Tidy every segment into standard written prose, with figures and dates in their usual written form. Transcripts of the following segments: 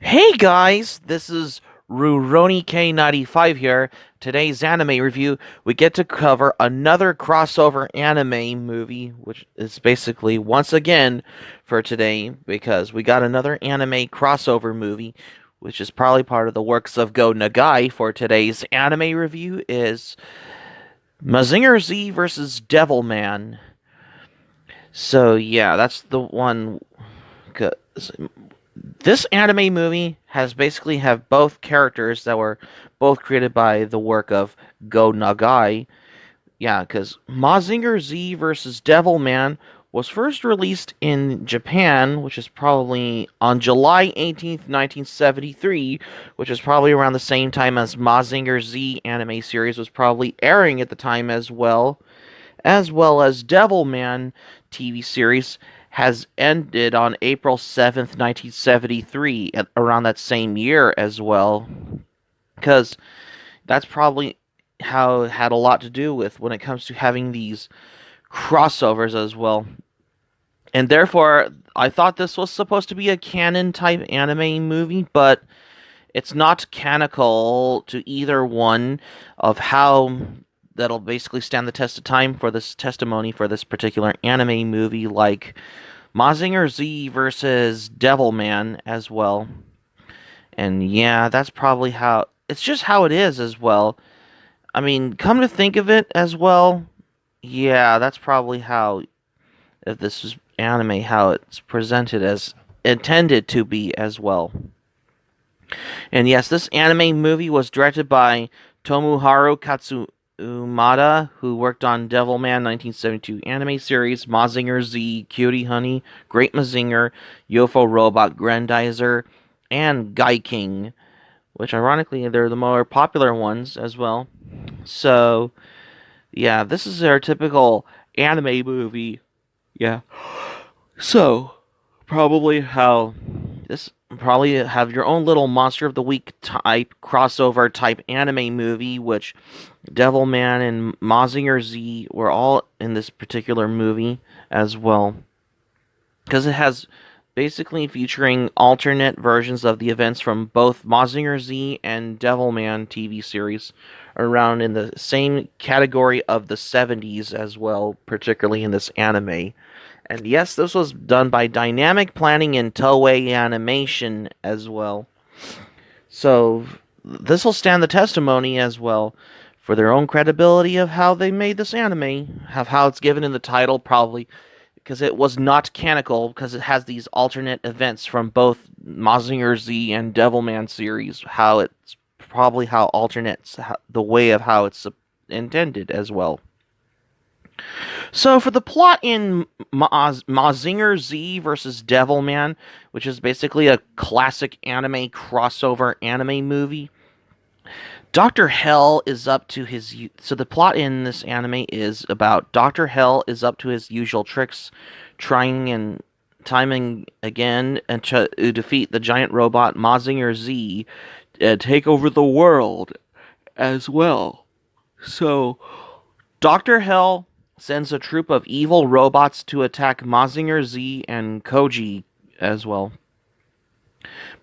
Hey guys, this is Rurouni K95 here. Today's anime review, we get to cover another crossover anime movie, which is basically once again for today because we got another anime crossover movie, which is probably part of the works of Go Nagai for today's anime review is Mazinger Z versus Devilman. So yeah, that's the one. 'Cause this anime movie has basically have both characters that were both created by the work of Go Nagai. Yeah, because Mazinger Z versus Devilman was first released in Japan, which is probably on July 18th, 1973, which is probably around the same time as Mazinger Z anime series was probably airing at the time as well as Devilman TV series has ended on April 7th, 1973, around that same year as well, because that's probably how it had a lot to do with when it comes to having these crossovers as well. And therefore, I thought this was supposed to be a canon type anime movie, but it's not canonical to either one of how that'll basically stand the test of time for this testimony for this particular anime movie, like Mazinger Z versus Devilman as well. And yeah, that's probably how it's just how it is as well. I mean, come to think of it as well, yeah, that's probably how if this is anime how it's presented as intended to be as well. And yes, this anime movie was directed by Tomoharu Katsumata, who worked on Devilman 1972 anime series, Mazinger Z, Cutie Honey, Great Mazinger, UFO Robot Grandizer, and Guy King, which ironically they're the more popular ones as well. So, yeah, this is their typical anime movie. Yeah. So, probably how this probably have your own little monster of the week type crossover type anime movie, which Devilman and Mazinger Z were all in this particular movie as well, because it has basically featuring alternate versions of the events from both Mazinger Z and Devilman TV series around in the same category of the 70s as well, particularly in this anime. And yes, this was done by Dynamic Planning and Toei Animation as well. So this will stand the testimony as well for their own credibility of how they made this anime, of how it's given in the title, probably because it was not canonical, because it has these alternate events from both Mazinger Z and Devilman series. How it's probably how alternates the way of how it's intended as well. So for the plot in Mazinger Z versus Devilman, which is basically a classic anime crossover anime movie, Dr. Hell is up to his so the plot in this anime is about Dr. Hell is up to his usual tricks, trying and timing again and to defeat the giant robot Mazinger Z and take over the world as well. So Dr. Hell sends a troop of evil robots to attack Mazinger Z and Koji as well.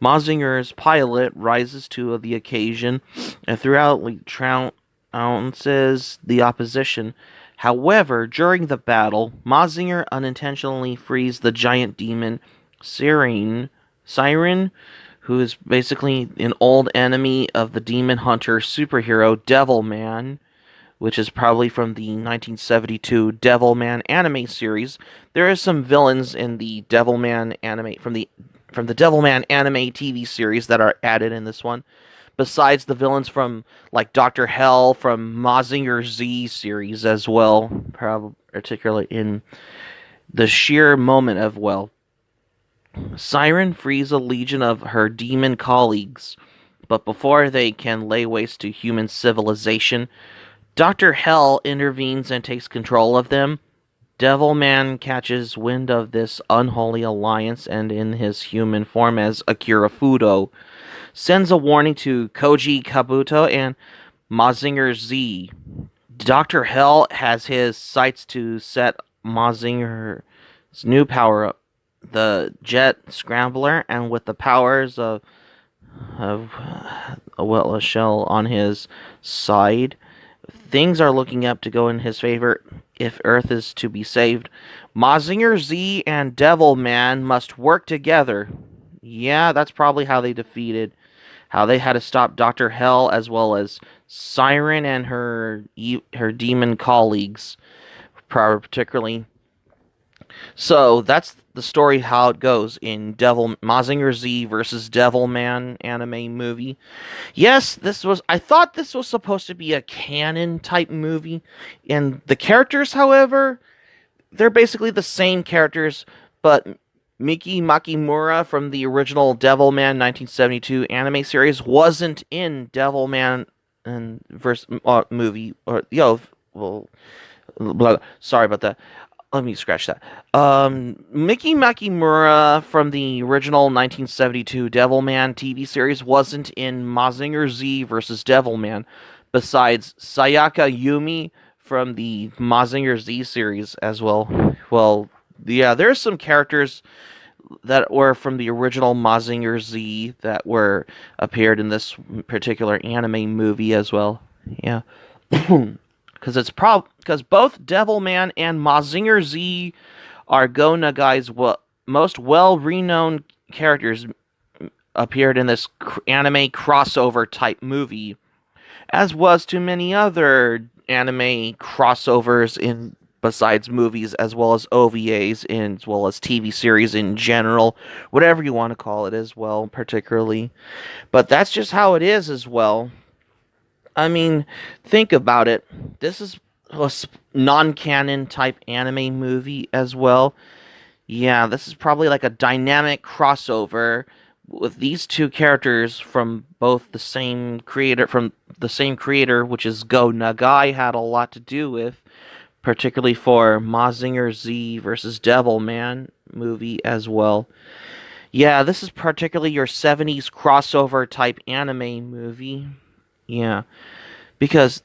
Mazinger's pilot rises to the occasion and throughout trounces the opposition. However, during the battle, Mazinger unintentionally frees the giant demon Siren, who is basically an old enemy of the demon hunter superhero Devilman, which is probably from the 1972 Devilman anime series. There is some villains in the Devilman anime from the Devilman anime TV series that are added in this one, besides the villains from like Dr. Hell from Mazinger Z series as well, particularly in the sheer moment of Siren frees a legion of her demon colleagues, but before they can lay waste to human civilization, Dr. Hell intervenes and takes control of them. Devilman catches wind of this unholy alliance and, in his human form as Akira Fudo, sends a warning to Koji Kabuto and Mazinger Z. Dr. Hell has his sights to set Mazinger's new power up, the Jet Scrambler, and with the powers of of well, a shell on his side. Things are looking up to go in his favor if Earth is to be saved. Mazinger Z and Devilman must work together. Yeah, that's probably how they had to stop Dr. Hell as well as Siren and her demon colleagues, particularly. So that's the story how it goes in Devil Mazinger Z versus Devilman anime movie. Yes, I thought this was supposed to be a canon type movie, and the characters, however, they're basically the same characters, but Miki Makimura from the original Devilman 1972 anime series wasn't in Devilman and verse movie or well, sorry about that. Let me scratch that. Miki Makimura from the original 1972 Devilman TV series wasn't in Mazinger Z versus Devilman, besides Sayaka Yumi from the Mazinger Z series as well. Well, yeah, there's some characters that were from the original Mazinger Z that were appeared in this particular anime movie as well. Yeah. Because both Devilman and Mazinger Z are Go Nagai's most well-renowned characters appeared in this anime crossover type movie, as was to many other anime crossovers in besides movies as well as OVAs and as well as TV series in general, whatever you want to call it as well, particularly. But that's just how it is as well. I mean, think about it. This is a non-canon type anime movie as well. Yeah, this is probably like a dynamic crossover with these two characters from both the same creator, which is Go Nagai, had a lot to do with, particularly for Mazinger Z versus Devilman movie as well. Yeah, this is particularly your 70s crossover type anime movie. Yeah, because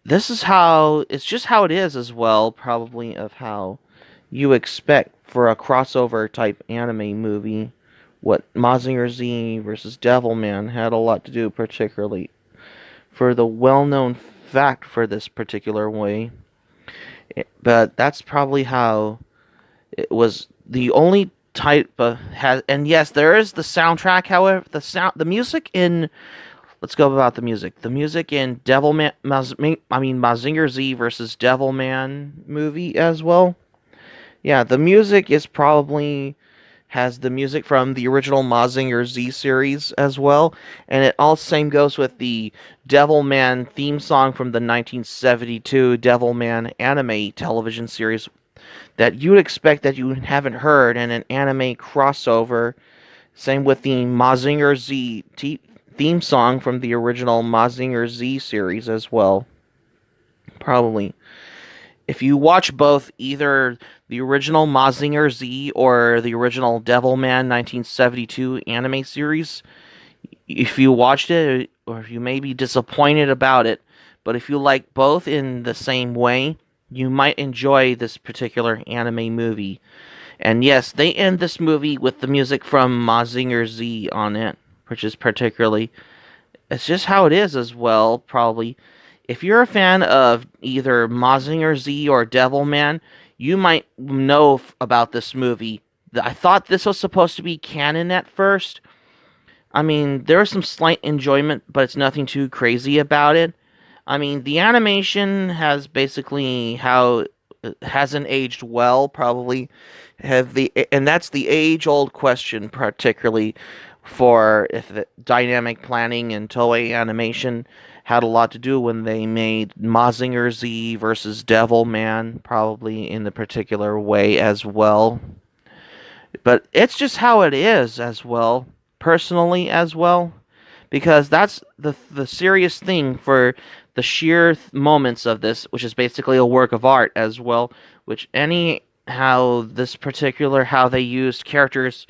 it's just how it is as well, probably of how you expect for a crossover type anime movie. What Mazinger Z versus Devilman had a lot to do, particularly for the well-known fact for this particular way. But that's probably how it was the only type of has. And yes, there is the soundtrack. However, the music in let's go about the music. The music in Mazinger Z versus Devilman movie as well. Yeah, the music is probably has the music from the original Mazinger Z series as well, and it all same goes with the Devilman theme song from the 1972 Devilman anime television series that you'd expect that you haven't heard in an anime crossover. Same with the Mazinger Z theme song from the original Mazinger Z series as well. Probably. If you watch both either the original Mazinger Z or the original Devilman 1972 anime series, if you watched it, or if you may be disappointed about it, but if you like both in the same way, you might enjoy this particular anime movie. And yes, they end this movie with the music from Mazinger Z on it, which is particularly. It's just how it is as well, probably. If you're a fan of either Mazinger Z or Devilman, you might know about this movie. I thought this was supposed to be canon at first. I mean, there was some slight enjoyment, but it's nothing too crazy about it. I mean, the animation has basically how it hasn't aged well, probably and that's the age-old question, particularly for if the dynamic planning and Toei Animation had a lot to do when they made Mazinger Z versus Devilman, probably in the particular way as well. But it's just how it is as well, personally as well, because that's the serious thing for the sheer moments of this, which is basically a work of art as well, which any how this particular how they used characters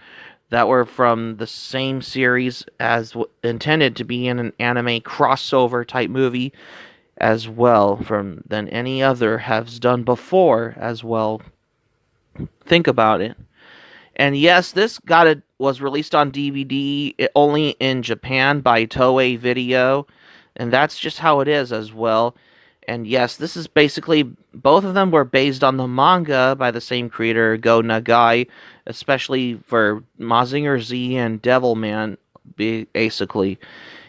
that were from the same series as intended to be in an anime crossover type movie as well from than any other has done before as well. Think about it. And yes, was released on DVD only in Japan by Toei Video, and that's just how it is as well. And yes, this is basically both of them were based on the manga by the same creator, Go Nagai, especially for Mazinger Z and Devilman, basically.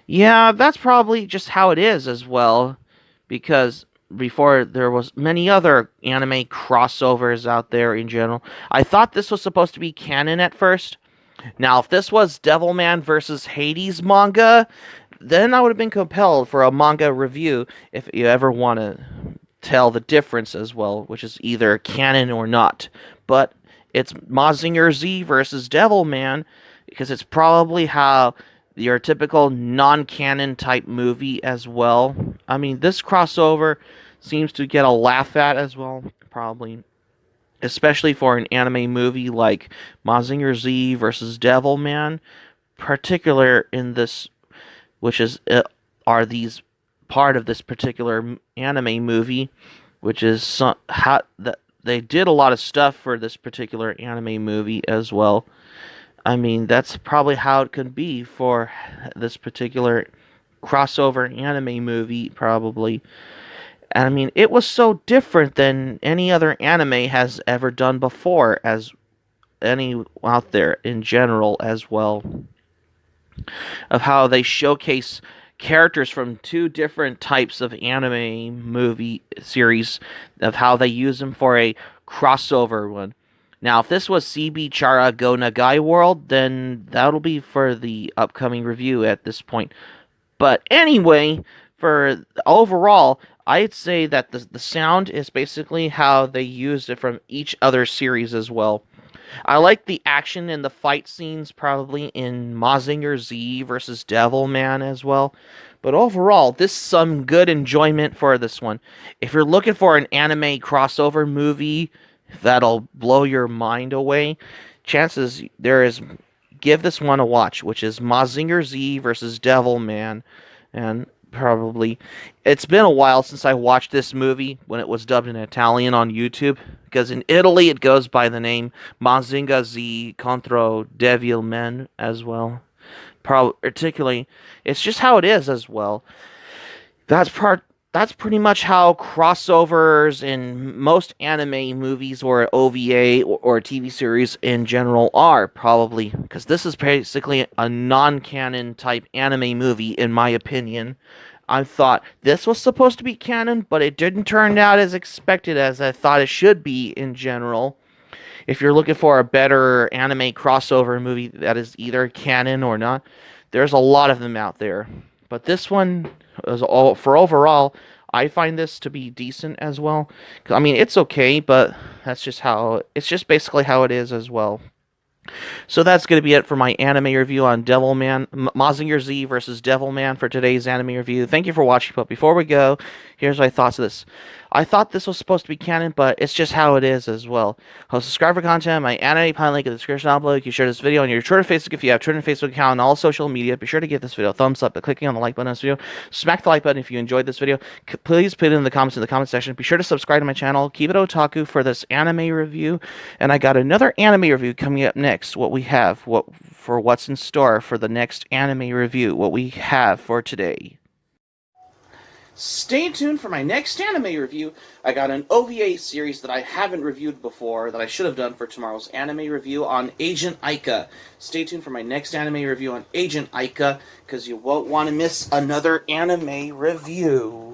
Yeah, that's probably just how it is as well, because before there was many other anime crossovers out there in general. I thought this was supposed to be canon at first. Now, if this was Devilman versus Hades manga, then I would have been compelled for a manga review if you ever want to tell the difference as well, which is either canon or not. But it's Mazinger Z versus Devilman because it's probably how your typical non-canon type movie as well. I mean, this crossover seems to get a laugh at as well, probably, especially for an anime movie like Mazinger Z versus Devilman, particular in this, which is are these part of this particular anime movie, which is how that they did a lot of stuff for this particular anime movie as well. I mean, that's probably how it could be for this particular crossover anime movie, probably. And I mean, it was so different than any other anime has ever done before, as any out there in general as well, of how they showcase characters from two different types of anime movie series, of how they use them for a crossover one. Now, if this was CB Chara Go Nagai World, then that'll be for the upcoming review at this point. But anyway, for overall, I'd say that the sound is basically how they used it from each other series as well. I like the action and the fight scenes probably in Mazinger Z versus Devilman as well. But overall, this is some good enjoyment for this one. If you're looking for an anime crossover movie that'll blow your mind away, chances there is give this one a watch, which is Mazinger Z versus Devilman. And probably it's been a while since I watched this movie when it was dubbed in Italian on YouTube, because in Italy it goes by the name Mazinger Z contro Devilman as well. Particularly, it's just how it is as well. That's part. That's pretty much how crossovers in most anime movies or OVA or TV series in general are, probably. Because this is basically a non-canon type anime movie, in my opinion. I thought this was supposed to be canon, but it didn't turn out as expected as I thought it should be in general. If you're looking for a better anime crossover movie that is either canon or not, there's a lot of them out there. But this one is all for overall. I find this to be decent as well. I mean, it's okay, but that's just how it's just basically how it is as well. So that's going to be it for my anime review on Devilman, Mazinger Z versus Devilman for today's anime review. Thank you for watching, but before we go, here's my thoughts of this. I thought this was supposed to be canon, but it's just how it is as well. I'll subscribe for content. My anime pile link in the description down below. You can share this video on your Twitter, Facebook if you have Twitter and Facebook account, and all social media. Be sure to give this video a thumbs up by clicking on the like button on this video. Smack the like button if you enjoyed this video. Please put it in the comments in the comment section. Be sure to subscribe to my channel. Keep it otaku for this anime review. And I got another anime review coming up next. What's in store for the next anime review. What we have for today. Stay tuned for my next anime review. I got an OVA series that I haven't reviewed before that I should have done for tomorrow's anime review on Agent Aika. Stay tuned for my next anime review on Agent Aika, because you won't want to miss another anime review.